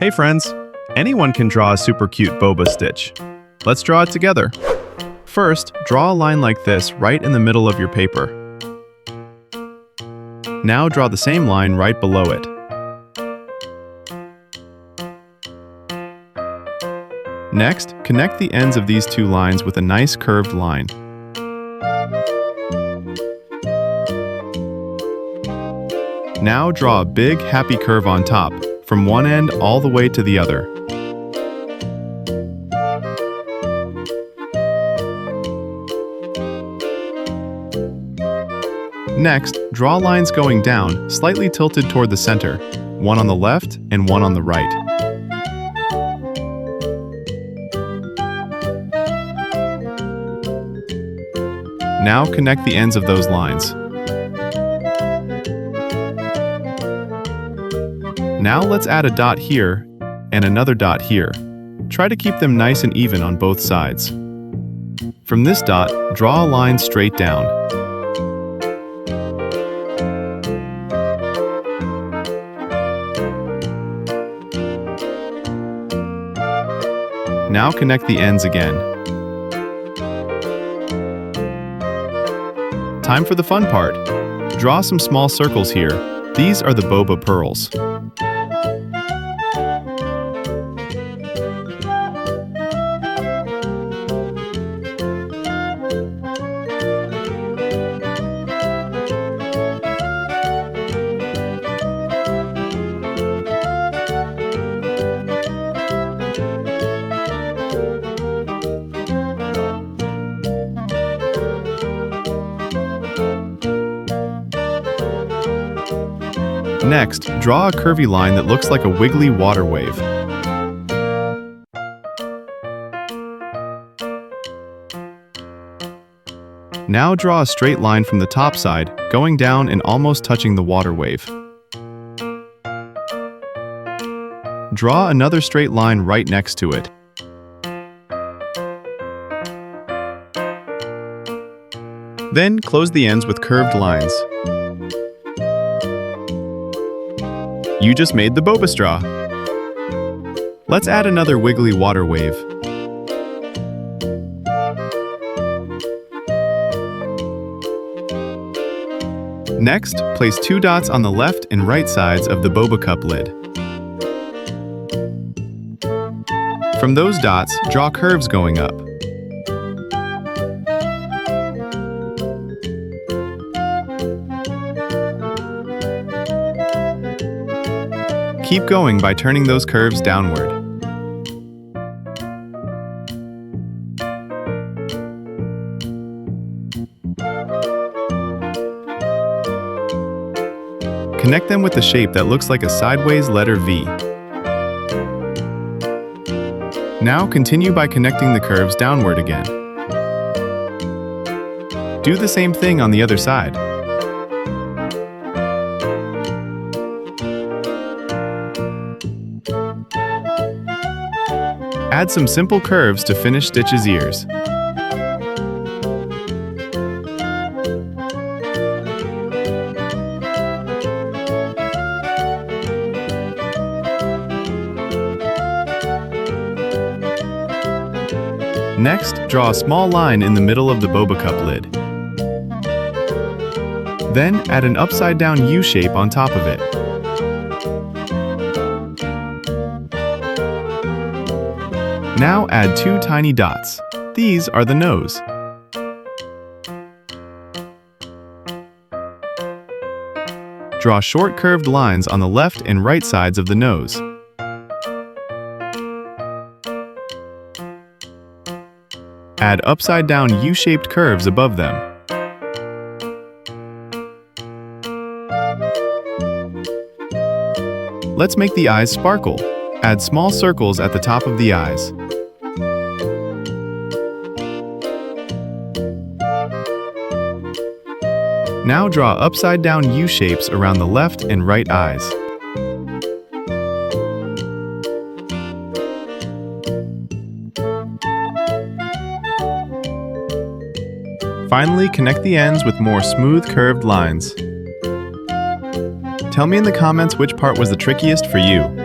Hey friends, anyone can draw a super cute boba stitch. Let's draw it together. First, draw a line like this right in the middle of your paper. Now draw the same line right below it. Next, connect the ends of these two lines with a nice curved line. Now draw a big, happy curve on top, from one end all the way to the other. Next, draw lines going down, slightly tilted toward the center, one on the left and one on the right. Now connect the ends of those lines. Now let's add a dot here and another dot here. Try to keep them nice and even on both sides. From this dot, draw a line straight down. Now connect the ends again. Time for the fun part. Draw some small circles here. These are the boba pearls. Next, draw a curvy line that looks like a wiggly water wave. Now draw a straight line from the top side, going down and almost touching the water wave. Draw another straight line right next to it. Then close the ends with curved lines. You just made the boba straw. Let's add another wiggly water wave. Next, place two dots on the left and right sides of the boba cup lid. From those dots, draw curves going up. Keep going by turning those curves downward. Connect them with the shape that looks like a sideways letter V. Now continue by connecting the curves downward again. Do the same thing on the other side. Add some simple curves to finish Stitch's ears. Next, draw a small line in the middle of the boba cup lid. Then add an upside-down U shape on top of it. Now add two tiny dots. These are the nose. Draw short curved lines on the left and right sides of the nose. Add upside-down U-shaped curves above them. Let's make the eyes sparkle. Add small circles at the top of the eyes. Now draw upside-down U-shapes around the left and right eyes. Finally, connect the ends with more smooth, curved lines. Tell me in the comments which part was the trickiest for you.